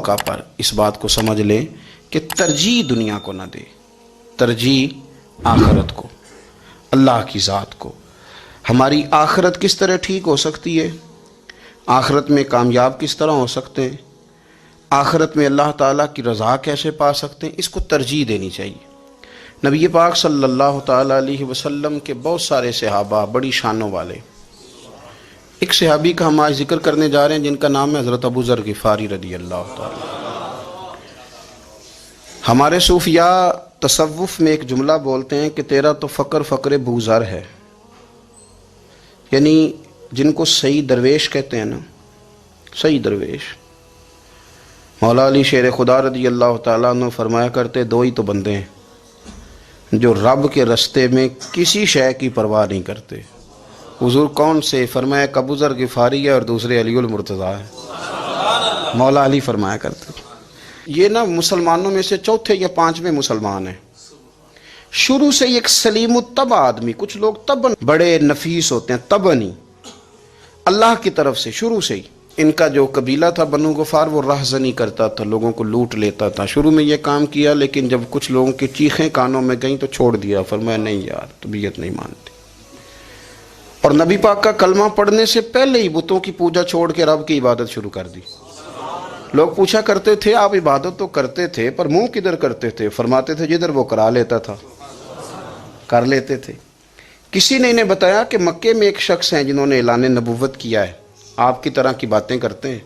موقع پر اس بات کو سمجھ لیں کہ ترجیح دنیا کو نہ دے، ترجیح آخرت کو، اللہ کی ذات کو۔ ہماری آخرت کس طرح ٹھیک ہو سکتی ہے، آخرت میں کامیاب کس طرح ہو سکتے ہیں، آخرت میں اللہ تعالیٰ کی رضا کیسے پا سکتے ہیں، اس کو ترجیح دینی چاہیے۔ نبی پاک صلی اللہ تعالیٰ علیہ وسلم کے بہت سارے صحابہ بڑی شانوں والے، ایک صحابی کا ہم آج ذکر کرنے جا رہے ہیں جن کا نام ہے حضرت ابو ذر غفاری رضی اللہ تعالیٰ۔ ہمارے صوفیاء تصوف میں ایک جملہ بولتے ہیں کہ تیرا تو فقر فقر ابو ذر ہے، یعنی جن کو صحیح درویش کہتے ہیں نا، صحیح درویش۔ مولا علی شیر خدا رضی اللہ تعالیٰ عنہ فرمایا کرتے دو ہی تو بندے ہیں جو رب کے رستے میں کسی شے کی پرواہ نہیں کرتے۔ حضور کون سے؟ فرمایا ابو ذر غفاری ہے اور دوسرے علی المرتضیٰ ہے۔ مولا علی فرمایا کرتے یہ نا مسلمانوں میں سے چوتھے یا پانچویں مسلمان ہیں۔ شروع سے ایک سلیم الطبع آدمی، کچھ لوگ طبعاً بڑے نفیس ہوتے ہیں، طبعاً اللہ کی طرف سے شروع سے ہی۔ ان کا جو قبیلہ تھا بنو غفار وہ راہزنی کرتا تھا، لوگوں کو لوٹ لیتا تھا۔ شروع میں یہ کام کیا لیکن جب کچھ لوگوں کی چیخیں کانوں میں گئیں تو چھوڑ دیا، فرمایا نہیں یار طبیعت نہیں مانتی۔ اور نبی پاک کا کلمہ پڑھنے سے پہلے ہی بتوں کی پوجا چھوڑ کے رب کی عبادت شروع کر دی۔ لوگ پوچھا کرتے تھے آپ عبادت تو کرتے تھے پر منہ کدھر کرتے تھے؟ فرماتے تھے جدھر وہ کرا لیتا تھا کر لیتے تھے۔ کسی نے انہیں بتایا کہ مکے میں ایک شخص ہیں جنہوں نے اعلان نبوت کیا ہے، آپ کی طرح کی باتیں کرتے ہیں۔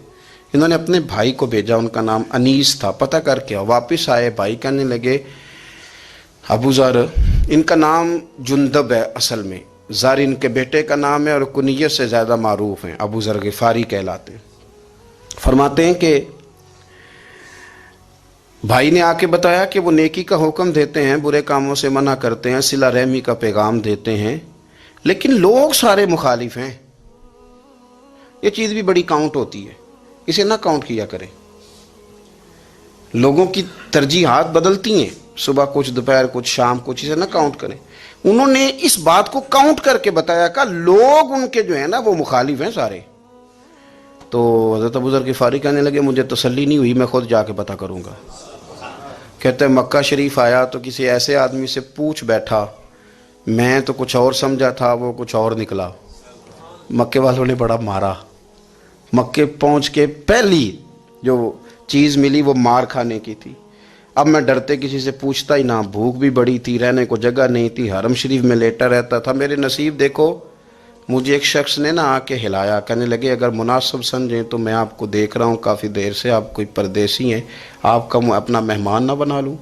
انہوں نے اپنے بھائی کو بھیجا، ان کا نام انیس تھا، پتہ کر کے واپس آئے، بھائی کہنے لگے ابو ذر، ان کا نام جندب ہے، اصل میں ذر ان کے بیٹے کا نام ہے اور کنیت سے زیادہ معروف ہیں، ابو ذر غفاری کہلاتے ہیں۔ فرماتے ہیں کہ بھائی نے آ کے بتایا کہ وہ نیکی کا حکم دیتے ہیں، برے کاموں سے منع کرتے ہیں، صلہ رحمی کا پیغام دیتے ہیں، لیکن لوگ سارے مخالف ہیں۔ یہ چیز بھی بڑی کاؤنٹ ہوتی ہے، اسے نہ کاؤنٹ کیا کریں۔ لوگوں کی ترجیحات بدلتی ہیں، صبح کچھ دوپہر کچھ شام کچھ، اسے نہ کاؤنٹ کریں۔ انہوں نے اس بات کو کاؤنٹ کر کے بتایا کہ لوگ ان کے جو ہیں نا وہ مخالف ہیں سارے۔ تو حضرت ابو ذر غفاری کہنے لگے مجھے تسلی نہیں ہوئی، میں خود جا کے پتہ کروں گا۔ کہتے ہیں مکہ شریف آیا تو کسی ایسے آدمی سے پوچھ بیٹھا، میں تو کچھ اور سمجھا تھا وہ کچھ اور نکلا۔ مکے والوں نے بڑا مارا۔ مکے پہنچ کے پہلی جو چیز ملی وہ مار کھانے کی تھی۔ اب میں ڈرتے کسی سے پوچھتا ہی نہ، بھوک بھی بڑی تھی، رہنے کو جگہ نہیں تھی، حرم شریف میں لیٹا رہتا تھا۔ میرے نصیب دیکھو، مجھے ایک شخص نے آ کے ہلایا، کہنے لگے اگر مناسب سمجھیں تو میں آپ کو دیکھ رہا ہوں کافی دیر سے، آپ کوئی پردیسی ہیں، آپ کا اپنا مہمان نہ بنا لوں؟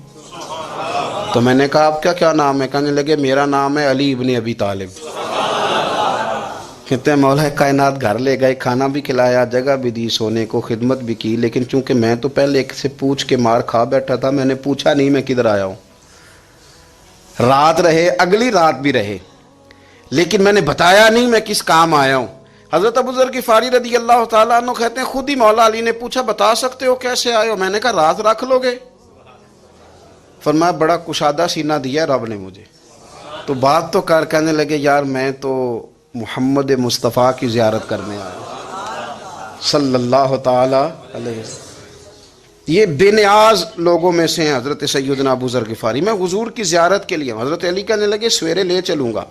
تو میں نے کہا آپ کا کیا نام ہے؟ کہنے لگے میرا نام ہے علی ابن ابی طالب۔ کہتے ہیں مولا کائنات گھر لے گئے، کھانا بھی کھلایا، جگہ بھی دی، سونے کو خدمت بھی کی، لیکن چونکہ میں تو پہلے ایک سے پوچھ کے مار کھا بیٹھا تھا، میں نے پوچھا نہیں میں کدھر آیا ہوں۔ رات رہے، اگلی رات بھی رہے، لیکن میں نے بتایا نہیں میں کس کام آیا ہوں۔ حضرت ابو ذر غفاری رضی اللہ تعالیٰ عنہ کہتے ہیں خود ہی مولا علی نے پوچھا بتا سکتے ہو کیسے آئے ہو؟ میں نے کہا رات رکھ لو گے؟ فرمایا بڑا کشادہ سینہ دیا رب نے مجھے، تو بات تو کر۔ کہنے لگے یار میں تو محمد مصطفیٰ کی زیارت کرنے آیا صلی اللہ تعالی علیہ وسلم۔ یہ بے نیاز لوگوں میں سے ہیں حضرت سیدنا ابو ذر غفاری۔ میں حضور کی زیارت کے لیے، حضرت علی کہنے لگے سویرے لے چلوں گا۔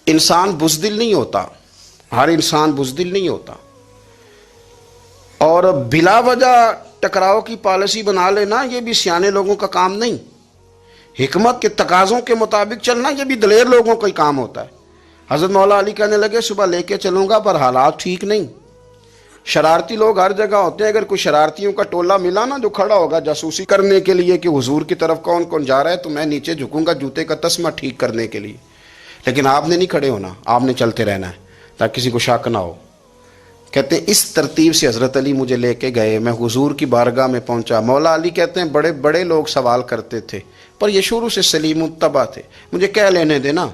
انسان بزدل نہیں ہوتا، ہر انسان بزدل نہیں ہوتا، اور بلا وجہ ٹکراؤ کی پالیسی بنا لینا یہ بھی سیانے لوگوں کا کام نہیں۔ حکمت کے تقاضوں کے مطابق چلنا یہ بھی دلیر لوگوں کا ہی کام ہوتا ہے۔ حضرت مولا علی کہنے لگے صبح لے کے چلوں گا پر حالات ٹھیک نہیں، شرارتی لوگ ہر جگہ ہوتے ہیں، اگر کوئی شرارتیوں کا ٹولہ ملا نا جو کھڑا ہوگا جاسوسی کرنے کے لیے کہ حضور کی طرف کون کون جا رہا ہے، تو میں نیچے جھکوں گا جوتے کا تسمہ ٹھیک کرنے کے لیے، لیکن آپ نے نہیں کھڑے ہونا، آپ نے چلتے رہنا ہے تاکہ کسی کو شک نہ ہو۔ کہتے ہیں اس ترتیب سے حضرت علی مجھے لے کے گئے، میں حضور کی بارگاہ میں پہنچا۔ مولا علی کہتے ہیں بڑے بڑے لوگ سوال کرتے تھے پر یہ شروع سے سلیم الطبع تھے، مجھے کہہ لینے دینا،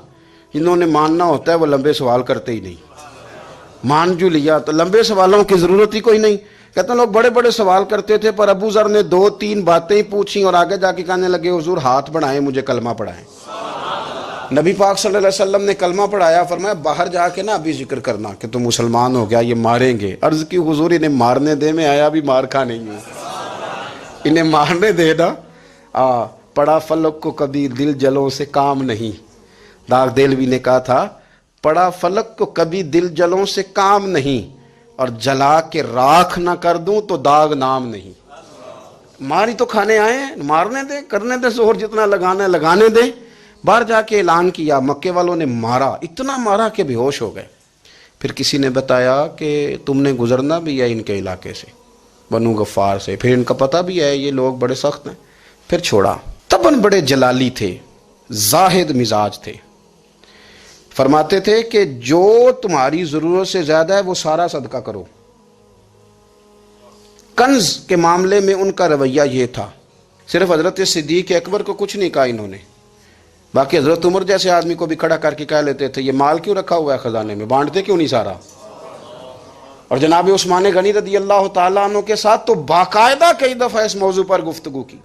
جنہوں نے ماننا ہوتا ہے وہ لمبے سوال کرتے ہی نہیں۔ مان جو لیا تو لمبے سوالوں کی ضرورت ہی کوئی نہیں۔ کہتے ہیں لوگ بڑے بڑے سوال کرتے تھے پر ابو ذر نے 2-3 باتیں ہی پوچھیں اور آگے جا کے کہنے لگے حضور ہاتھ بڑھائیں مجھے کلمہ پڑھائیں۔ نبی پاک صلی اللہ علیہ وسلم نے کلمہ پڑھایا، فرمایا باہر جا کے نا ابھی ذکر کرنا کہ تم مسلمان ہو گیا، یہ ماریں گے۔ عرض کی حضور انہیں مارنے دے، میں آیا بھی مار کھانے ہی ہوں۔ انہیں مارنے دے نا. پڑا فلک کو کبھی دل جلوں سے کام نہیں. داغ دہلوی نے کہا تھا پڑا فلک کو کبھی دل جلوں سے کام نہیں، اور جلا کے راکھ نہ کر دوں تو داغ نام نہیں. ماری تو کھانے آئے ہیں، مارنے دیں، کرنے دیں زور جتنا لگانا ہے لگانے دیں. باہر جا کے اعلان کیا، مکے والوں نے مارا، اتنا مارا کہ بے ہوش ہو گئے. پھر کسی نے بتایا کہ تم نے گزرنا بھی ہے ان کے علاقے سے، بنو غفار سے، پھر ان کا پتہ بھی ہے یہ لوگ بڑے سخت ہیں. پھر چھوڑا. تبن بڑے جلالی تھے، زاہد مزاج تھے. فرماتے تھے کہ جو تمہاری ضرورت سے زیادہ ہے وہ سارا صدقہ کرو. کنز کے معاملے میں ان کا رویہ یہ تھا. صرف حضرت صدیق اکبر کو کچھ نہیں کہا انہوں نے، باقی حضرت عمر جیسے آدمی کو بھی کھڑا کر کے کہہ لیتے تھے یہ مال کیوں رکھا ہوا ہے خزانے میں، بانٹتے کیوں نہیں سارا. اور جناب عثمان غنی رضی اللہ تعالیٰ عنہ کے ساتھ تو باقاعدہ کئی دفعہ اس موضوع پر گفتگو کی.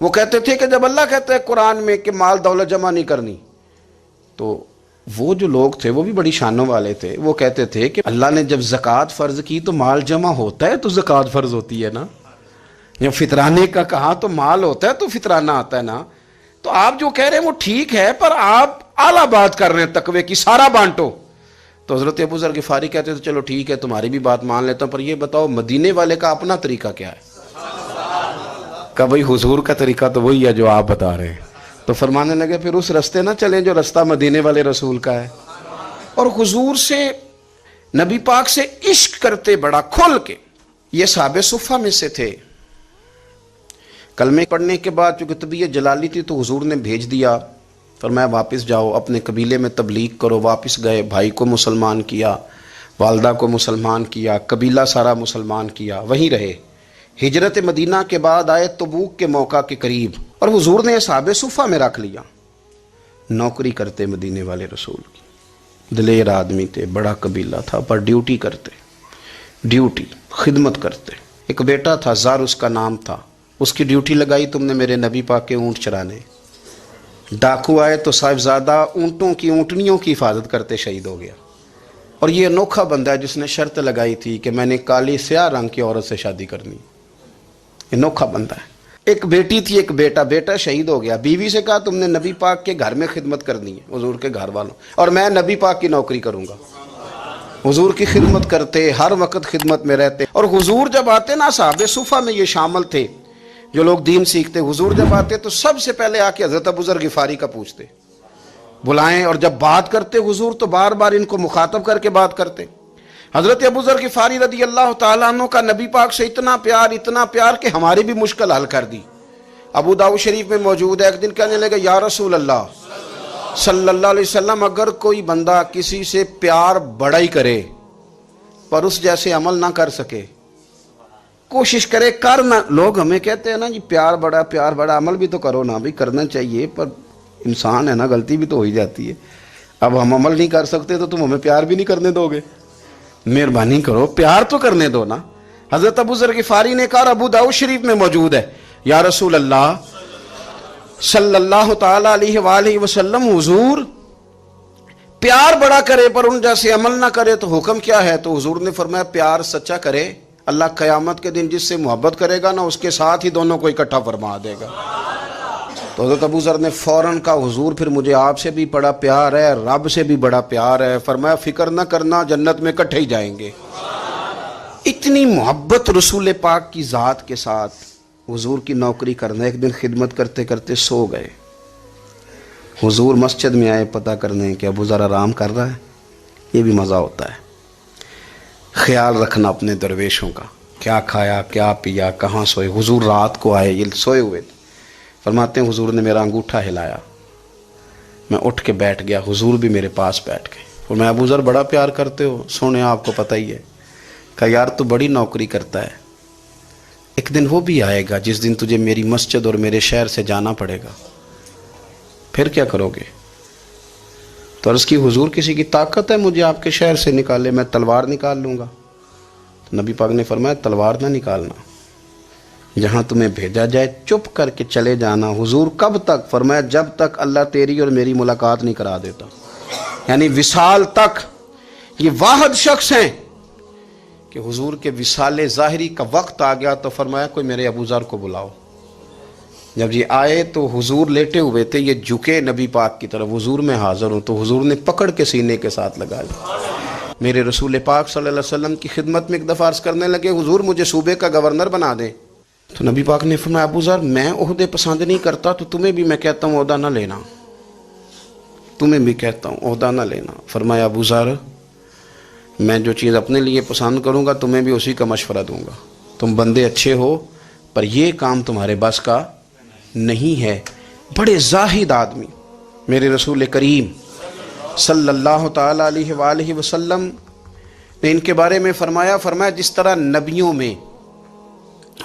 وہ کہتے تھے کہ جب اللہ کہتا ہے قرآن میں کہ مال دولت جمع نہیں کرنی، تو وہ جو لوگ تھے وہ بھی بڑی شانوں والے تھے. وہ کہتے تھے کہ اللہ نے جب زکوٰۃ فرض کی تو مال جمع ہوتا ہے تو زکوٰۃ فرض ہوتی ہے نا. جب فطرانے کا کہا تو مال ہوتا ہے تو فطرانہ آتا ہے نا. تو آپ جو کہہ رہے ہیں وہ ٹھیک ہے، پر آپ اعلیٰ بات کر رہے ہیں تقوی کی، سارا بانٹو. تو حضرت ابو ذر غفاری کہتے تھے چلو ٹھیک ہے تمہاری بھی بات مان لیتا ہوں، پر یہ بتاؤ مدینے والے کا اپنا طریقہ کیا ہے. کہ بھائی حضور کا طریقہ تو وہی ہے جو آپ بتا رہے ہیں. تو فرمانے لگے پھر اس رستے نہ چلیں جو رستہ مدینے والے رسول کا ہے. اور حضور سے، نبی پاک سے عشق کرتے بڑا کھل کے. یہ صحابہ صفہ میں سے تھے. کلمے پڑھنے کے بعد چونکہ طبیعت جلالی تھی تو حضور نے بھیج دیا، فرمایا واپس جاؤ اپنے قبیلے میں تبلیغ کرو. واپس گئے، بھائی کو مسلمان کیا، والدہ کو مسلمان کیا، قبیلہ سارا مسلمان کیا، وہیں رہے. ہجرت مدینہ کے بعد آئے تبوک کے موقع کے قریب، اور حضور نے صحابہ صفہ میں رکھ لیا. نوکری کرتے مدینے والے رسول کی، دلیر آدمی تھے، بڑا قبیلہ تھا، پر ڈیوٹی کرتے، ڈیوٹی خدمت کرتے. ایک بیٹا تھا زار اس کا نام تھا، اس کی ڈیوٹی لگائی تم نے میرے نبی پاک کے اونٹ چرانے. ڈاکو آئے تو صاحبزادہ اونٹوں کی، اونٹنیوں کی حفاظت کرتے شہید ہو گیا. اور یہ انوکھا بندہ ہے جس نے شرط لگائی تھی کہ میں نے کالی سیاہ رنگ کی عورت سے شادی کرنی. انوکھا بندہ ہے. ایک بیٹی تھی، ایک بیٹا، بیٹا شہید ہو گیا. بیوی سے کہا تم نے نبی پاک کے گھر میں خدمت کرنی ہے، حضور کے گھر والوں، اور میں نبی پاک کی نوکری کروں گا. حضور کی خدمت کرتے، ہر وقت خدمت میں رہتے. اور حضور جب آتے نا، صحابہ صفہ میں یہ شامل تھے جو لوگ دین سیکھتے. حضور جب آتے تو سب سے پہلے آ کے حضرت ابو ذر غفاری کا پوچھتے، بلائیں. اور جب بات کرتے حضور تو بار بار ان کو مخاطب کر کے بات کرتے. حضرت ابو ذر غفاری رضی اللہ تعالیٰ عنہ کا نبی پاک سے اتنا پیار کہ ہماری بھی مشکل حل کر دی. ابو داؤد شریف میں موجود ہے. ایک دن کہنے لگے یا رسول اللہ صلی اللہ علیہ وسلم، اگر کوئی بندہ کسی سے پیار بڑا ہی کرے پر اس جیسے عمل نہ کر سکے، کوشش کرے کرنا. لوگ ہمیں کہتے ہیں نا جی پیار بڑا، عمل بھی تو کرو نا. بھی کرنا چاہیے، پر انسان ہے نا، غلطی بھی تو ہو ہی جاتی ہے. اب ہم عمل نہیں کر سکتے تو تم ہمیں پیار بھی نہیں کرنے دو گے. مہربانی کرو، پیار تو کرنے دو نا. حضرت ابو ذر غفاری نے کہا، ابو داؤد شریف میں موجود ہے، یا رسول اللہ صلی اللہ تعالی علیہ وآلہ وسلم، حضور پیار بڑا کرے پر ان جیسے عمل نہ کرے تو حکم کیا ہے؟ تو حضور نے فرمایا پیار سچا کرے، اللہ قیامت کے دن جس سے محبت کرے گا نا اس کے ساتھ ہی دونوں کو اکٹھا فرما دے گا. تو حضرت ابو ذر نے فوراً کہا، حضور پھر مجھے آپ سے بھی بڑا پیار ہے، رب سے بھی بڑا پیار ہے. فرمایا فکر نہ کرنا، جنت میں اکٹھے ہی جائیں گے. اتنی محبت رسول پاک کی ذات کے ساتھ. حضور کی نوکری کرنا. ایک دن خدمت کرتے کرتے سو گئے. حضور مسجد میں آئے پتہ کرنے کہ ابو ذر آرام کر رہا ہے. یہ بھی مزہ ہوتا ہے، خیال رکھنا اپنے درویشوں کا، کیا کھایا کیا پیا، کہاں سوئے. حضور رات کو آئے، یہ سوئے ہوئے تھے. فرماتے ہیں حضور نے میرا انگوٹھا ہلایا، میں اٹھ کے بیٹھ گیا. حضور بھی میرے پاس بیٹھ گئے. اور میں ابو ذر بڑا پیار کرتے ہو، سونے آپ کو پتہ ہی ہے. کہا یار تو بڑی نوکری کرتا ہے، ایک دن وہ بھی آئے گا جس دن تجھے میری مسجد اور میرے شہر سے جانا پڑے گا، پھر کیا کرو گے؟ تو عرض کی حضور کسی کی طاقت ہے مجھے آپ کے شہر سے نکالے؟ میں تلوار نکال لوں گا. تو نبی پاک نے فرمایا تلوار نہ نکالنا، جہاں تمہیں بھیجا جائے چپ کر کے چلے جانا. حضور کب تک؟ فرمایا جب تک اللہ تیری اور میری ملاقات نہیں کرا دیتا، یعنی وصال تک. یہ واحد شخص ہیں کہ حضور کے وصال ظاہری کا وقت آ گیا تو فرمایا کوئی میرے ابو ذر کو بلاؤ۔ جب یہ آئے تو حضور لیٹے ہوئے تھے، یہ جھکے نبی پاک کی طرف، حضور میں حاضر ہوں، تو حضور نے پکڑ کے سینے کے ساتھ لگایا۔ میرے رسول پاک صلی اللہ علیہ وسلم کی خدمت میں ایک دفعہ عرض کرنے لگے حضور مجھے صوبے کا گورنر بنا دیں، تو نبی پاک نے فرمایا ابو ذر میں عہدے پسند نہیں کرتا، تو تمہیں بھی میں کہتا ہوں عہدہ نہ لینا، تمہیں بھی کہتا ہوں عہدہ نہ لینا۔ فرمایا ابو ذر میں جو چیز اپنے لیے پسند کروں گا تمہیں بھی اسی کا مشورہ دوں گا، تم بندے اچھے ہو پر یہ کام تمہارے بس کا نہیں ہے۔ بڑے زاہد آدمی میرے رسول کریم صلی اللہ تعالی علیہ وآلہ وسلم نے ان کے بارے میں فرمایا جس طرح نبیوں میں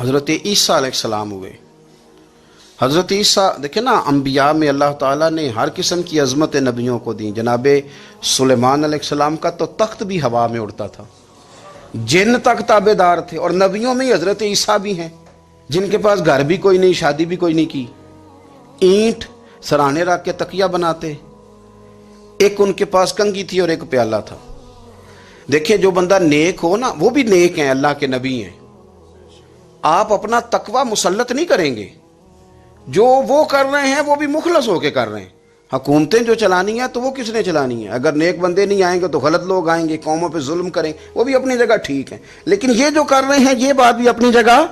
حضرت عیسیٰ علیہ السلام ہوئے، حضرت عیسیٰ دیکھیں نا، انبیاء میں اللہ تعالیٰ نے ہر قسم کی عظمت نبیوں کو دی۔ جناب سلیمان علیہ السلام کا تو تخت بھی ہوا میں اڑتا تھا، جن تک تابع دار تھے، اور نبیوں میں حضرت عیسیٰ بھی ہیں جن کے پاس گھر بھی کوئی نہیں، شادی بھی کوئی نہیں کی، اینٹ سرانے رکھ کے تکیہ بناتے، ایک ان کے پاس کنگھی تھی اور ایک پیالہ تھا۔ دیکھیں جو بندہ نیک ہو نا وہ بھی نیک ہیں، اللہ کے نبی ہیں، آپ اپنا تقوی مسلط نہیں کریں گے، جو وہ کر رہے ہیں وہ بھی مخلص ہو کے کر رہے ہیں۔ حکومتیں جو چلانی ہیں تو وہ کس نے چلانی ہے؟ اگر نیک بندے نہیں آئیں گے تو غلط لوگ آئیں گے، قوموں پہ ظلم کریں، وہ بھی اپنی جگہ ٹھیک ہے، لیکن یہ جو کر رہے ہیں یہ بات بھی اپنی جگہ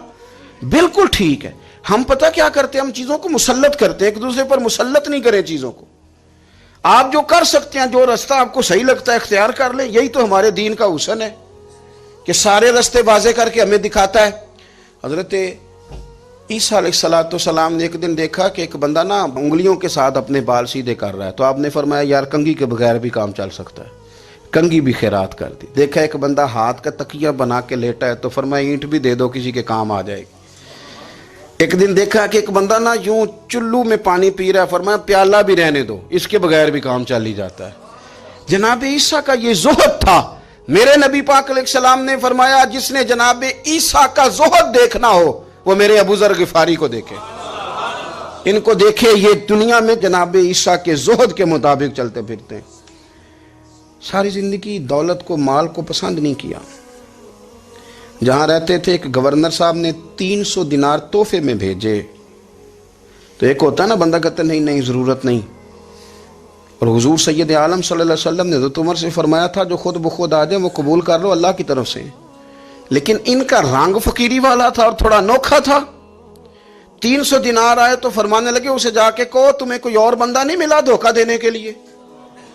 بالکل ٹھیک ہے۔ ہم پتہ کیا کرتے ہیں، ہم چیزوں کو مسلط کرتے ہیں، ایک دوسرے پر مسلط نہیں کریں چیزوں کو۔ آپ جو کر سکتے ہیں، جو رستہ آپ کو صحیح لگتا ہے اختیار کر لیں، یہی تو ہمارے دین کا حسن ہے کہ سارے رستے واضح کر کے ہمیں دکھاتا ہے۔ حضرت عیسیٰ علیہ السلام نے ایک دن دیکھا کہ ایک بندہ نا انگلیوں کے ساتھ اپنے بال سیدھے کر رہا ہے، تو آپ نے فرمایا یار کنگھی کے بغیر بھی کام چل سکتا ہے، کنگھی بھی خیرات کر دی۔ دیکھا ایک بندہ ہاتھ کا تکیہ بنا کے لیٹا ہے، تو فرمایا اینٹ بھی دے دو کسی کے کام آ جائے گی۔ ایک دن دیکھا کہ ایک بندہ نا یوں چلو میں پانی پی رہا ہے، فرمایا پیالہ بھی رہنے دو، اس کے بغیر بھی کام چل ہی جاتا ہے۔ جناب عیسیٰ کا یہ زہد تھا۔ میرے نبی پاک علیہ السلام نے فرمایا جس نے جناب عیسیٰ کا زہد دیکھنا ہو وہ میرے ابو ذر غفاری کو دیکھے، ان کو دیکھے، یہ دنیا میں جناب عیسیٰ کے زہد کے مطابق چلتے پھرتے ہیں۔ ساری زندگی دولت کو، مال کو پسند نہیں کیا۔ جہاں رہتے تھے ایک گورنر صاحب نے 300 دینار تحفے میں بھیجے، تو ایک ہوتا ہے نا بندہ کہتا نہیں نہیں ضرورت نہیں، اور حضور سید عالم صلی اللہ علیہ وسلم نے حضرت عمر سے فرمایا تھا جو خود بخود آ جائیں وہ قبول کر لو اللہ کی طرف سے، لیکن ان کا رنگ فقیری والا تھا اور تھوڑا انوکھا تھا۔ 300 دینار آئے تو فرمانے لگے اسے جا کے کہو تمہیں کوئی اور بندہ نہیں ملا دھوکہ دینے کے لیے،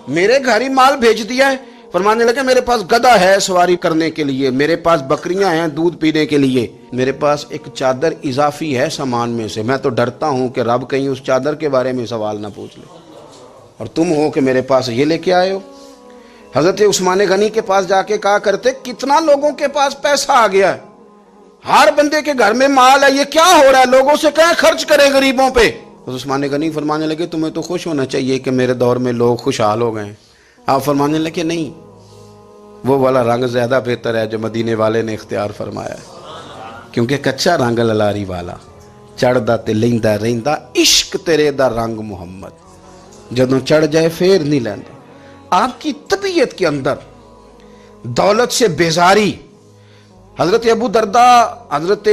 میرے گھر ہی مال بھیج دیا ہے۔ فرمانے لگے میرے پاس گدھا ہے سواری کرنے کے لیے، میرے پاس بکریاں ہیں دودھ پینے کے لیے، میرے پاس ایک چادر اضافی ہے سامان میں سے، میں تو ڈرتا ہوں کہ رب کہیں اس چادر کے بارے میں سوال نہ پوچھ لے، اور تم ہو کہ میرے پاس یہ لے کے آئے ہو۔ حضرت عثمان غنی کے پاس جا کے کہا کرتے کتنا لوگوں کے پاس پیسہ آ گیا ہے، ہر بندے کے گھر میں مال ہے، یہ کیا ہو رہا ہے، لوگوں سے کہیں خرچ کرے غریبوں پہ۔ حضرت عثمان غنی فرمانے لگے تمہیں تو خوش ہونا چاہیے کہ میرے دور میں لوگ خوشحال ہو گئے ہیں۔ آپ فرمانے لگے نہیں، وہ والا رنگ زیادہ بہتر ہے جو مدینے والے نے اختیار فرمایا ہے، کیونکہ کچا رنگ للاری والا چڑھدا تے لیندا رہندا عشق تیرے دا رنگ محمد، جدوں چڑھ جائے پھر نہیں لیندا۔ آپ کی طبیعت کے اندر دولت سے بیزاری، حضرت ابو درداء، حضرت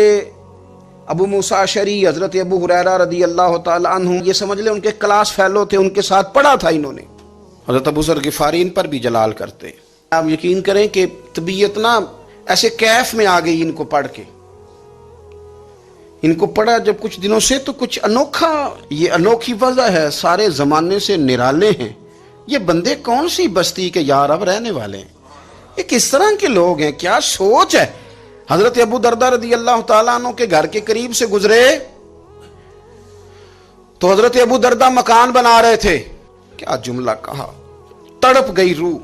ابو موسیٰ اشعری، حضرت ابو ہریرہ رضی اللہ تعالی عنہ، یہ سمجھ لیں ان کے کلاس فیلو تھے، ان کے ساتھ پڑھا تھا انہوں نے۔ حضرت ابو ذر غفاری ان پر بھی جلال کرتے۔ آپ یقین کریں کہ طبیعت نا ایسے کیف میں آ گئی ان کو پڑھ کے، ان کو پڑھا جب کچھ دنوں سے تو کچھ انوکھا، یہ انوکھی وجہ ہے، سارے زمانے سے نرالے ہیں، یہ بندے کون سی بستی کے یار اب رہنے والے ہیں، یہ کس طرح کے لوگ ہیں، کیا سوچ ہے۔ حضرت ابو درداء رضی اللہ تعالیٰ عنہ کے گھر کے قریب سے گزرے تو حضرت ابو درداء مکان بنا رہے تھے، کیا جملہ کہا، تڑپ گئی روح۔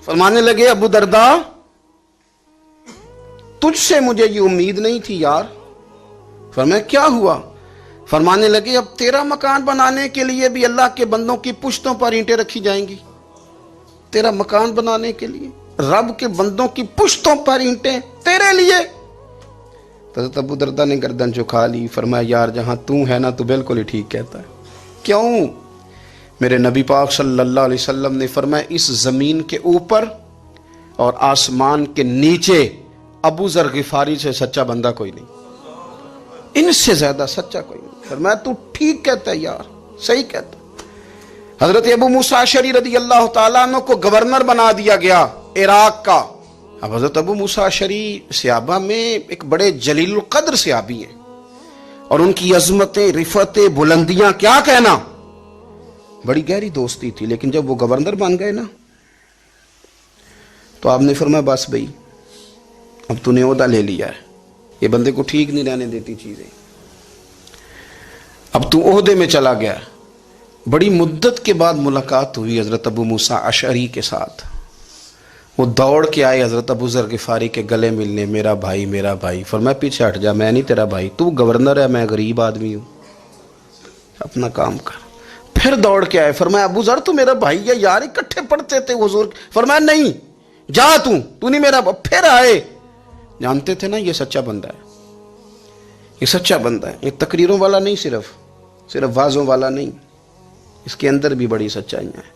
فرمانے لگے ابو درداء تجھ سے مجھے یہ امید نہیں تھی یار۔ فرمایا کیا ہوا؟ فرمانے لگے اب تیرا مکان بنانے کے لیے بھی اللہ کے بندوں کی پشتوں پر اینٹیں رکھی جائیں گی، تیرا مکان بنانے کے لیے رب کے بندوں کی پشتوں پر اینٹیں تیرے لیے۔ حضرت ابو درداء نے گردن جھکا لی، فرمایا یار جہاں تو ہے نا تو بالکل ہی ٹھیک کہتا ہے۔ کیوں؟ میرے نبی پاک صلی اللہ علیہ وسلم نے فرمایا اس زمین کے اوپر اور آسمان کے نیچے ابو ذر غفاری سے سچا بندہ کوئی نہیں، ان سے زیادہ سچا کوئی نہیں۔ فرمایا تو ٹھیک کہتا ہے یار، صحیح کہتا ہے۔ حضرت ابو موسیٰ اشعری رضی اللہ تعالیٰ عنہ کو گورنر بنا دیا گیا عراق کا۔ اب حضرت ابو موسیٰ اشعری صحابہ میں ایک بڑے جلیل القدر صحابی ہیں، اور ان کی عظمتیں، رفتیں، بلندیاں کیا کہنا، بڑی گہری دوستی تھی۔ لیکن جب وہ گورنر بن گئے نا تو آپ نے فرمایا بس بھئی اب تو نے عہدہ لے لیا ہے، یہ بندے کو ٹھیک نہیں رہنے دیتی چیزیں، اب تو عہدے میں چلا گیا۔ بڑی مدت کے بعد ملاقات ہوئی حضرت ابو موسیٰ اشعری کے ساتھ، وہ دوڑ کے آئے حضرت ابو ذر غفاری کے گلے ملنے، میرا بھائی میرا بھائی۔ فرمایا پیچھے ہٹ جا، میں نہیں تیرا بھائی، تو گورنر ہے، میں غریب آدمی ہوں، اپنا کام کر۔ پھر دوڑ کے آئے، فرمایا ابو ذر تو میرا بھائی ہے یار، اکٹھے پڑھتے تھے حضور۔ فرمایا نہیں جا، تو نہیں میرا۔ پھر آئے، جانتے تھے نا یہ سچا بندہ ہے، یہ سچا بندہ ہے، یہ تقریروں والا نہیں، صرف وعظوں والا نہیں، اس کے اندر بھی بڑی سچائیاں ہیں۔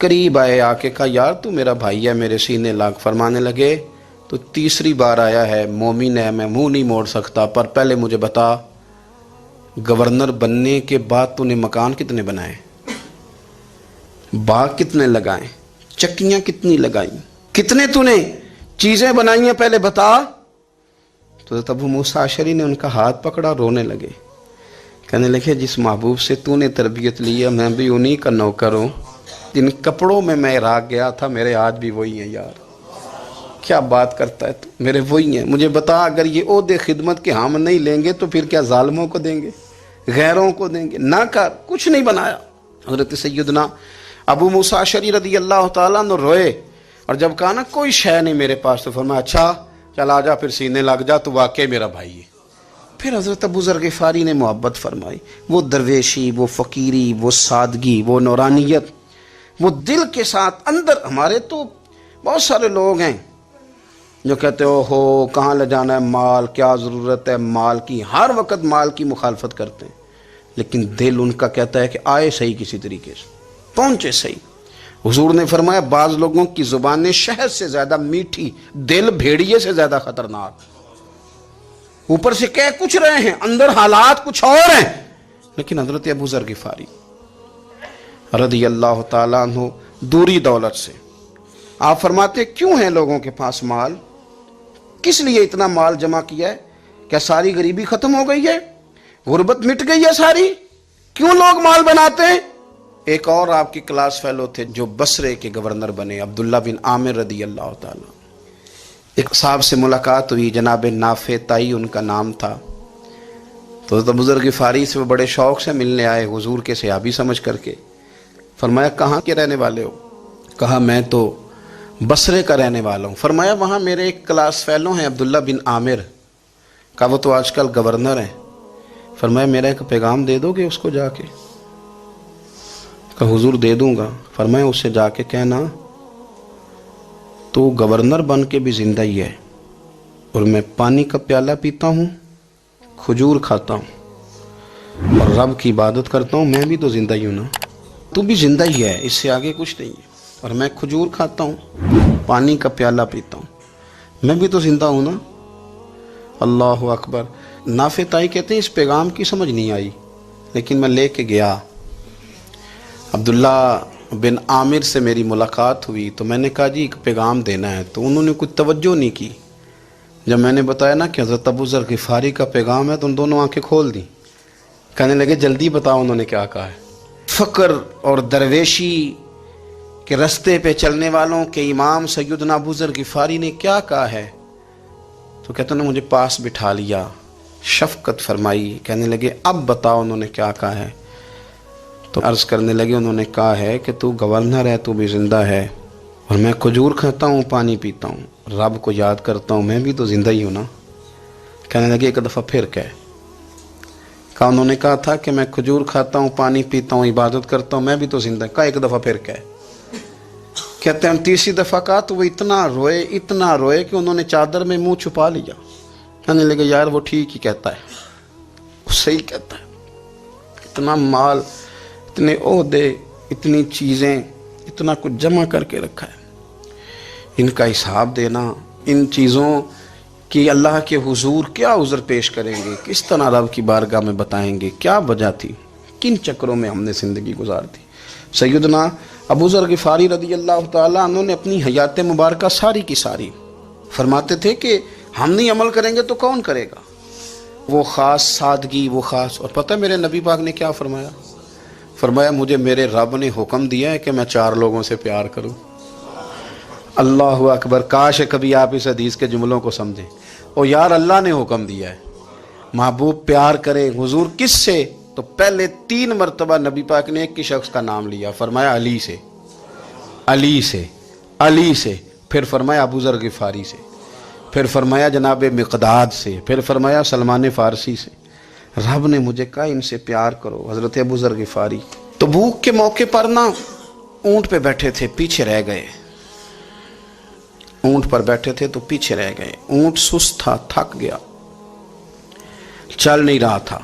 قریب آئے، آ کے کہا یار تو میرا بھائی ہے، میرے سینے لاگ۔ فرمانے لگے تو تیسری بار آیا ہے، مومن ہے، میں منہ نہیں موڑ سکتا، پر پہلے مجھے بتا گورنر بننے کے بعد تو نے مکان کتنے بنائے، باغ کتنے لگائے، چکیاں کتنی لگائیں، کتنے تو نے چیزیں بنائی ہیں، پہلے بتا۔ تو حضرت ابو موسیٰ اشعری نے ان کا ہاتھ پکڑا، رونے لگے، کہنے لگے جس محبوب سے تو نے تربیت لی ہے میں بھی انہی کا نوکر ہوں، جن کپڑوں میں میں عراق گیا تھا میرے آج بھی وہی ہیں یار۔ کیا بات کرتا ہے تو، میرے وہی ہیں۔ مجھے بتا اگر یہ عہدے خدمت کے ہم نہیں لیں گے تو پھر کیا ظالموں کو دیں گے، غیروں کو دیں گے؟ نہ کر، کچھ نہیں بنایا۔ حضرت سیدنا ابو موسیٰ اشعری رضی اللہ تعالیٰ عنہ روئے، اور جب کہا نا کوئی شے نہیں میرے پاس، تو فرمایا اچھا چل آ جا، پھر سینے لگ جا، تو واقعی میرا بھائی ہے۔ پھر حضرت ابو ذر غفاری نے محبت فرمائی، وہ درویشی، وہ فقیری، وہ سادگی، وہ نورانیت، وہ دل کے ساتھ اندر۔ ہمارے تو بہت سارے لوگ ہیں جو کہتے ہو کہاں لے جانا ہے مال، کیا ضرورت ہے مال کی، ہر وقت مال کی مخالفت کرتے ہیں، لیکن دل ان کا کہتا ہے کہ آئے صحیح، کسی طریقے سے پہنچے صحیح۔ حضور نے فرمایا بعض لوگوں کی زبانیں شہد سے زیادہ میٹھی، دل بھیڑیے سے زیادہ خطرناک۔ اوپر سے کہہ کچھ رہے ہیں، اندر حالات کچھ اور ہیں۔ لیکن حضرت ابو ذر غفاری رضی اللہ تعالیٰ عنہ دوری دولت سے، آپ فرماتے کیوں ہیں لوگوں کے پاس مال، کس لیے اتنا مال جمع کیا ہے؟ کیا ساری غریبی ختم ہو گئی ہے، غربت مٹ گئی ہے ساری، کیوں لوگ مال بناتے ہیں؟ ایک اور آپ کی کلاس فیلو تھے جو بصرے کے گورنر بنے، عبداللہ بن عامر رضی اللہ تعالیٰ۔ ایک صاحب سے ملاقات ہوئی، جناب نافع تائی ان کا نام تھا، تو حضرت ابو ذر غفاری سے وہ بڑے شوق سے ملنے آئے، حضور کے صحابی سمجھ کر کے۔ فرمایا کہاں کے رہنے والے ہو؟ کہا میں تو بصرے کا رہنے والا ہوں۔ فرمایا وہاں میرے ایک کلاس فیلو ہیں عبداللہ بن عامر، کہا وہ تو آج کل گورنر ہیں۔ فرمایا میرا ایک پیغام دے دو گے اس کو جا کے؟ کہا حضور دے دوں گا۔ فرمایا اس سے جا کے کہنا تو گورنر بن کے بھی زندہ ہی ہے، اور میں پانی کا پیالہ پیتا ہوں، کھجور کھاتا ہوں، اور رب کی عبادت کرتا ہوں، میں بھی تو زندہ ہی ہوں نا، تو بھی زندہ ہی ہے، اس سے آگے کچھ نہیں ہے۔ اور میں کھجور کھاتا ہوں، پانی کا پیالہ پیتا ہوں، میں بھی تو زندہ ہوں نا۔ اللہ اکبر۔ نافع تائی کہتے ہیں اس پیغام کی سمجھ نہیں آئی، لیکن میں لے کے گیا، عبداللہ بن عامر سے میری ملاقات ہوئی، تو میں نے کہا جی ایک پیغام دینا ہے، تو انہوں نے کچھ توجہ نہیں کی۔ جب میں نے بتایا نا کہ حضرت ابو ذر غفاری کا پیغام ہے، تو ان دونوں آنکھیں کھول دیں، کہنے لگے جلدی بتاؤ انہوں نے کیا کہا ہے۔ فقر اور درویشی کے رستے پہ چلنے والوں کے امام سیدنا ابو ذر غفاری نے کیا کہا ہے؟ تو کہتے ہیں مجھے پاس بٹھا لیا، شفقت فرمائی، کہنے لگے اب بتاؤ انہوں نے کیا کہا ہے؟ تو عرض کرنے لگے انہوں نے کہا ہے کہ تو گورنر ہے، تو بھی زندہ ہے، اور میں کھجور کھاتا ہوں، پانی پیتا ہوں، رب کو یاد کرتا ہوں، میں بھی تو زندہ ہی ہوں نا۔ کہنے لگے ایک دفعہ پھر کہہ۔ کہا انہوں نے کہا تھا کہ میں کھجور کھاتا ہوں، پانی پیتا ہوں، عبادت کرتا ہوں، میں بھی تو زندہ۔ کہا ایک دفعہ پھر کہہ۔ کہتے ہیں تیسری دفعہ کہا تو وہ اتنا روئے کہ انہوں نے چادر میں منہ چھپا لیا۔ کہنے لگے یار وہ ٹھیک ہی کہتا ہے، وہ صحیح کہتا ہے، اتنا مال، اتنے عہدے، اتنی چیزیں، اتنا کچھ جمع کر کے رکھا ہے، ان کا حساب دینا ان چیزوں کی اللہ کے حضور کیا عذر پیش کریں گے، کس طرح رب کی بارگاہ میں بتائیں گے کیا وجہ تھی، کن چکروں میں ہم نے زندگی گزار دی۔ سیدنا ابو ذر غفاری رضی اللہ تعالیٰ عنہ نے اپنی حیات مبارکہ ساری کی ساری فرماتے تھے کہ ہم نہیں عمل کریں گے تو کون کرے گا۔ وہ خاص سادگی، وہ خاص، اور پتہ میرے نبی پاک نے کیا فرمایا؟ فرمایا مجھے میرے رب نے حکم دیا ہے کہ میں 4 لوگوں سے پیار کروں۔ اللہ اکبر، کاش کبھی آپ اس حدیث کے جملوں کو سمجھیں۔ او یار، اللہ نے حکم دیا ہے محبوب پیار کرے، حضور کس سے؟ تو پہلے 3 مرتبہ نبی پاک نے ایک ہی شخص کا نام لیا، فرمایا علی سے، علی سے، علی سے، پھر فرمایا ابو ذر غفاری سے، پھر فرمایا جناب مقداد سے، پھر فرمایا سلمان فارسی سے۔ رب نے مجھے کہا ان سے پیار کرو۔ حضرت ابو ذر غفاری تبوک کے موقع پر نا اونٹ پہ بیٹھے تھے، پیچھے رہ گئے، اونٹ پر بیٹھے تھے تو پیچھے رہ گئے، اونٹ سست تھا، تھک گیا، چل نہیں رہا تھا۔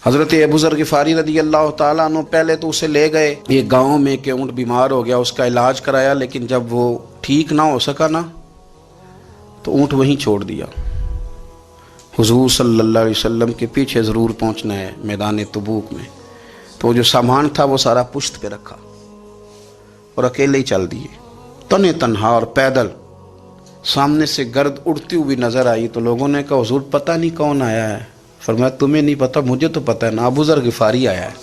حضرت ابو ذر غفاری رضی اللہ تعالیٰ عنہ پہلے تو اسے لے گئے ایک گاؤں میں کہ اونٹ بیمار ہو گیا، اس کا علاج کرایا، لیکن جب وہ ٹھیک نہ ہو سکا نا تو اونٹ وہیں چھوڑ دیا۔ حضور صلی اللہ علیہ وسلم کے پیچھے ضرور پہنچنا ہے میدان تبوک میں، تو وہ جو سامان تھا وہ سارا پشت پہ رکھا اور اکیلے ہی چل دیے، تنے تنہا اور پیدل۔ سامنے سے گرد اڑتی ہوئی نظر آئی تو لوگوں نے کہا حضور پتہ نہیں کون آیا ہے۔ فرمایا تمہیں نہیں پتہ، مجھے تو پتہ ہے نا، ابو ذر غفاری آیا ہے،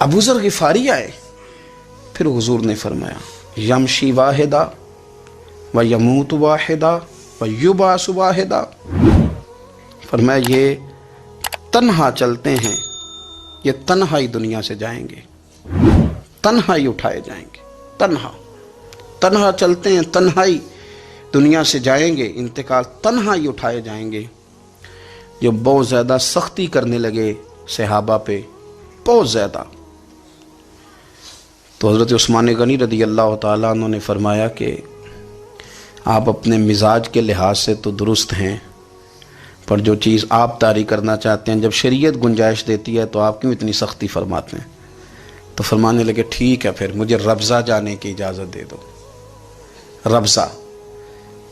ابو ذر غفاری آئے۔ پھر حضور نے فرمایا یمشی واحدہ و یموت واحدہ و یبعث واحدہ، فرمایا یہ تنہا چلتے ہیں، یہ تنہا ہی دنیا سے جائیں گے، تنہا ہی اٹھائے جائیں گے، تنہا تنہا چلتے ہیں، تنہا ہی دنیا سے جائیں گے، انتقال تنہا ہی اٹھائے جائیں گے۔ جو بہت زیادہ سختی کرنے لگے صحابہ پہ، بہت زیادہ، تو حضرت عثمان غنی رضی اللہ تعالیٰ عنہ نے فرمایا کہ آپ اپنے مزاج کے لحاظ سے تو درست ہیں، پر جو چیز آپ طاری کرنا چاہتے ہیں جب شریعت گنجائش دیتی ہے تو آپ کیوں اتنی سختی فرماتے ہیں؟ تو فرمانے لگے ٹھیک ہے پھر مجھے ربضہ جانے کی اجازت دے دو۔ ربضہ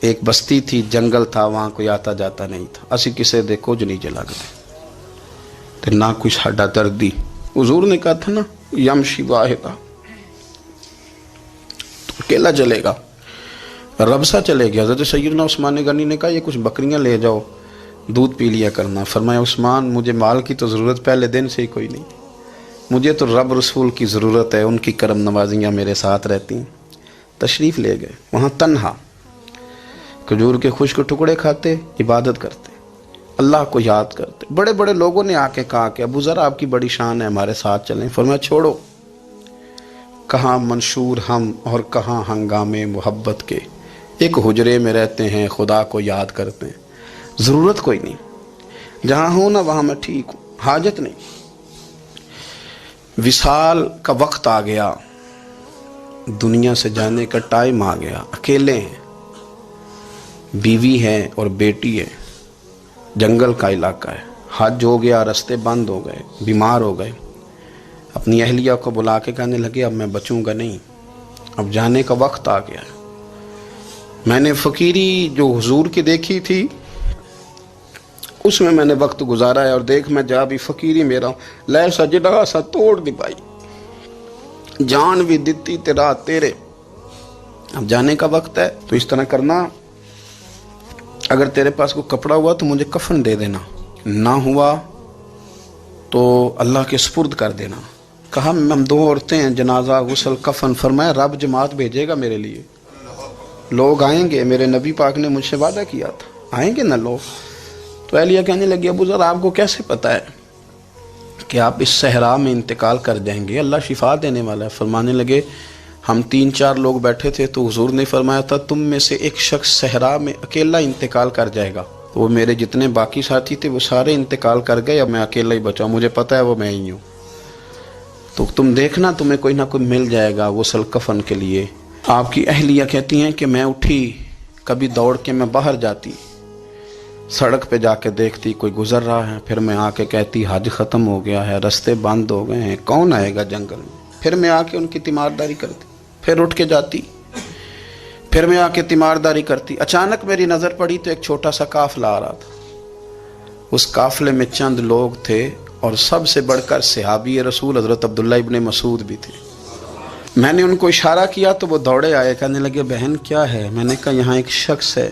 ایک بستی تھی، جنگل تھا، وہاں کوئی آتا جاتا نہیں تھا، اسی کسے دے کچھ نہیں جلا گئے تے نہ کوئی ساڈا دردی۔ حضور نے کہا تھا نا یمشی واحدہ، تو اکیلا چلے گا، ربضہ چلے گیا۔ حضرت سیدنا عثمان غنی نے کہا یہ کچھ بکریاں لے جاؤ، دودھ پی لیا کرنا۔ فرمایا عثمان مجھے مال کی تو ضرورت پہلے دن سے ہی کوئی نہیں، مجھے تو رب رسول کی ضرورت ہے، ان کی کرم نوازیاں میرے ساتھ رہتی ہیں۔ تشریف لے گئے، وہاں تنہا کھجور کے خشک ٹکڑے کھاتے، عبادت کرتے، اللہ کو یاد کرتے۔ بڑے بڑے لوگوں نے آ کے کہا کہ ابو ذر آپ کی بڑی شان ہے، ہمارے ساتھ چلیں۔ فرمایا چھوڑو، کہاں منشور ہم اور کہاں ہنگامے محبت کے، ایک حجرے میں رہتے ہیں خدا کو یاد کرتے ہیں، ضرورت کوئی نہیں، جہاں ہوں نا وہاں میں ٹھیک ہوں، حاجت نہیں۔ وصال کا وقت آ گیا، دنیا سے جانے کا ٹائم آ گیا، اکیلے ہیں، بیوی ہے اور بیٹی ہے، جنگل کا علاقہ ہے، حج ہو گیا، رستے بند ہو گئے، بیمار ہو گئے۔ اپنی اہلیہ کو بلا کے کہنے لگے اب میں بچوں گا نہیں، اب جانے کا وقت آ گیا ہے۔ میں نے فقیری جو حضور کی دیکھی تھی اس میں نے وقت گزارا ہے، اور دیکھ میں جا بھی فقیری میرا لے سجدہ سا توڑ دی پائی، جان بھی دیتی تیرا تیرے، اب جانے کا وقت ہے۔ تو اس طرح کرنا، اگر تیرے پاس کوئی کپڑا ہوا تو مجھے کفن دے دینا، نہ ہوا تو اللہ کے سپرد کر دینا۔ کہا ہم 2 عورتیں ہیں، جنازہ غسل کفن۔ فرمایا رب جماعت بھیجے گا میرے لیے، لوگ آئیں گے، میرے نبی پاک نے مجھ سے وعدہ کیا تھا آئیں گے نا لوگ۔ تو اہلیہ کہنے لگی ابو ذر آپ کو کیسے پتہ ہے کہ آپ اس صحرا میں انتقال کر جائیں گے، اللہ شفا دینے والا ہے۔ فرمانے لگے ہم 3-4 لوگ بیٹھے تھے تو حضور نے فرمایا تھا تم میں سے ایک شخص صحرا میں اکیلا انتقال کر جائے گا۔ تو وہ میرے جتنے باقی ساتھی تھے وہ سارے انتقال کر گئے، اب میں اکیلا ہی بچا، مجھے پتہ ہے وہ میں ہی ہوں، تو تم دیکھنا تمہیں کوئی نہ کوئی مل جائے گا غسل کفن کے لیے۔ آپ کی اہلیہ کہتی ہیں کہ میں اٹھی، کبھی دوڑ کے میں باہر جاتی، سڑک پہ جا کے دیکھتی کوئی گزر رہا ہے، پھر میں آ کے کہتی حج ختم ہو گیا ہے، رستے بند ہو گئے ہیں، کون آئے گا جنگل میں، پھر میں آ کے ان کی تیمارداری کرتی، پھر اٹھ کے جاتی، پھر میں آ کے تیمارداری کرتی. اچانک میری نظر پڑی تو ایک چھوٹا سا قافلہ آ رہا تھا. اس قافلے میں چند لوگ تھے اور سب سے بڑھ کر صحابی رسول حضرت عبداللہ ابن مسعود بھی تھے. میں نے ان کو اشارہ کیا تو وہ دوڑے آئے, کہنے لگے بہن کیا ہے؟ میں نے کہا یہاں ایک شخص ہے,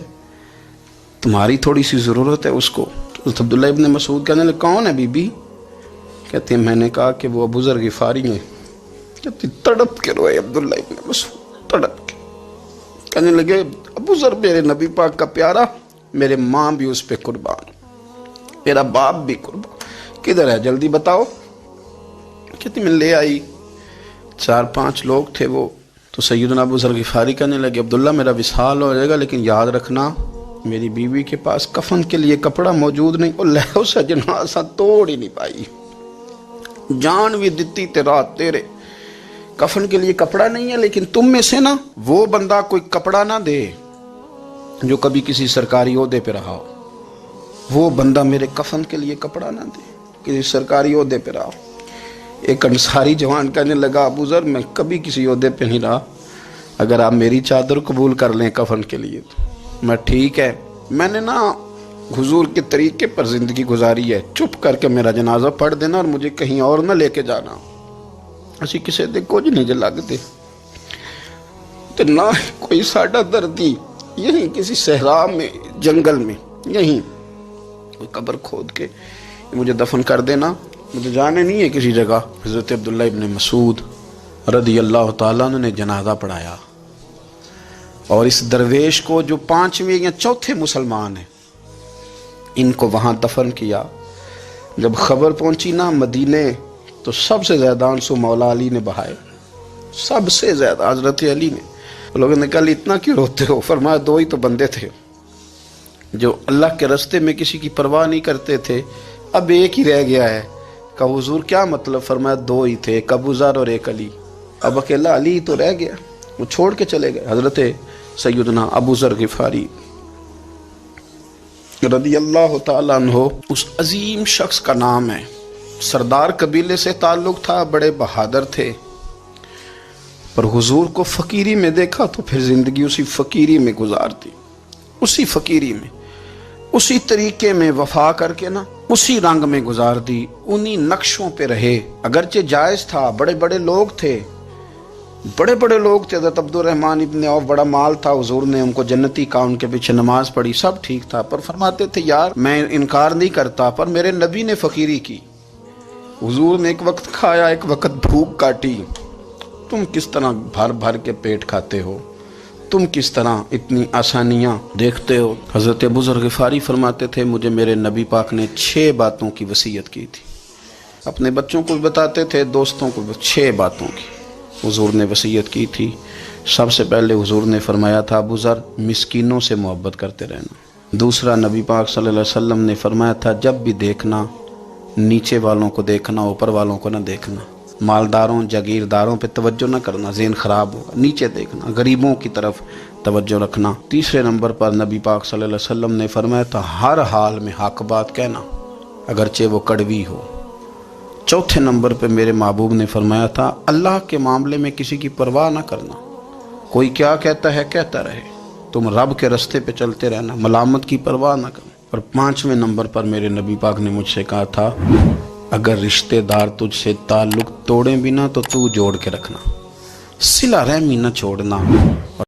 تمہاری تھوڑی سی ضرورت ہے اس کو. حضرت عبداللہ ابن مسعود کہنے لگے کون ہے بی بی؟ کہتے ہیں میں نے کہا کہ وہ ابو ذر غفاری ہیں. کہتے تڑپ کے روئے عبداللہ ابن مسعود, تڑپ کے. کہنے لگے ابو ذر میرے نبی پاک کا پیارا, میرے ماں بھی اس پہ قربان, میرا باپ بھی قربان, کدھر ہے جلدی بتاؤ. کہتے میں لے آئی. 4-5 لوگ تھے وہ. تو سیدنا ابو ذر غفاری کہنے لگے عبداللہ میرا وصال ہو جائے گا لیکن یاد رکھنا میری بیوی کے پاس کفن کے لیے کپڑا موجود نہیں. وہ لہو سے جنازہ توڑ ہی نہیں پائی, جان بھی دیتی تے رات تیرے, کفن کے لیے کپڑا نہیں ہے. لیکن تم میں سے نا وہ بندہ کوئی کپڑا نہ دے جو کبھی کسی سرکاری عہدے پہ رہا ہو, وہ بندہ میرے کفن کے لیے کپڑا نہ دے کسی سرکاری عہدے پہ رہا ہو. ایک انصاری جوان کہنے لگا ابو ذر میں کبھی کسی عہدے پہ نہیں رہا, اگر آپ میری چادر قبول کر لیں کفن کے لیے تو میں ٹھیک ہے. میں نے نا حضور کے طریقے پر زندگی گزاری ہے, چپ کر کے میرا جنازہ پڑھ دینا اور مجھے کہیں اور نہ لے کے جانا. اسی کسی دے کچھ نہیں جو لگتے تو نہ کوئی ساڈا دردی یہیں کسی صحرا میں جنگل میں یہیں کوئی قبر کھود کے مجھے دفن کر دینا, مجھے جانے نہیں ہے کسی جگہ. حضرت عبداللہ ابن مسعود رضی اللہ تعالیٰ عنہ نے جنازہ پڑھایا اور اس درویش کو جو 5ویں یا 4تھے مسلمان ہیں ان کو وہاں دفن کیا. جب خبر پہنچی نا مدینے تو سب سے زیادہ آنسو مولا علی نے بہائے, سب سے زیادہ حضرت علی نے. لوگوں نے کہا اتنا کیوں روتے ہو؟ فرمایا 2 ہی تو بندے تھے جو اللہ کے راستے میں کسی کی پرواہ نہیں کرتے تھے, اب ایک ہی رہ گیا ہے. کہا حضور کیا مطلب؟ فرمایا 2 ہی تھے, ایک ابو ذر اور ایک علی, اب اکیلا علی تو رہ گیا, وہ چھوڑ کے چلے گئے. حضرت سیدنا ابو ذر غفاری رضی اللہ تعالیٰ عنہ اس عظیم شخص کا نام ہے. سردار قبیلے سے تعلق تھا, بڑے بہادر تھے, پر حضور کو فقیری میں دیکھا تو پھر زندگی اسی فقیری میں گزار دی, اسی فقیری میں, اسی طریقے میں وفا کر کے نا اسی رنگ میں گزار دی, انہی نقشوں پہ رہے. اگرچہ جائز تھا, بڑے بڑے لوگ تھے, بڑے بڑے لوگ تھے. حضرت عبد الرحمن ابن عوف بڑا مال تھا, حضور نے ان کو جنتی کہا, ان کے پیچھے نماز پڑھی, سب ٹھیک تھا. پر فرماتے تھے یار میں انکار نہیں کرتا, پر میرے نبی نے فقیری کی, حضور نے ایک وقت کھایا ایک وقت بھوک کاٹی, تم کس طرح بھر بھر کے پیٹ کھاتے ہو, تم کس طرح اتنی آسانیاں دیکھتے ہو. حضرت ابو ذر غفاری فرماتے تھے مجھے میرے نبی پاک نے 6 باتوں کی وصیت کی تھی. اپنے بچوں کو بھی بتاتے تھے, دوستوں کو بھی 6 باتوں کی حضور نے وصیت کی تھی. سب سے پہلے حضور نے فرمایا تھا ابو ذر مسکینوں سے محبت کرتے رہنا. دوسرا نبی پاک صلی اللہ علیہ وسلم نے فرمایا تھا جب بھی دیکھنا نیچے والوں کو دیکھنا, اوپر والوں کو نہ دیکھنا. مالداروں جاگیرداروں پہ توجہ نہ کرنا, ذہن خراب ہوگا. نیچے دیکھنا, غریبوں کی طرف توجہ رکھنا. تیسرے نمبر پر نبی پاک صلی اللہ علیہ وسلم نے فرمایا تھا ہر حال میں حق بات کہنا اگرچہ وہ کڑوی ہو. چوتھے نمبر پہ میرے محبوب نے فرمایا تھا اللہ کے معاملے میں کسی کی پرواہ نہ کرنا, کوئی کیا کہتا ہے کہتا رہے, تم رب کے رستے پہ چلتے رہنا, ملامت کی پرواہ نہ کرنا. اور 5ویں نمبر پر میرے نبی پاک نے مجھ سے کہا تھا اگر رشتہ دار تجھ سے تعلق توڑیں بھی نہ تو جوڑ کے رکھنا, صلہ رحمی نہ چھوڑنا.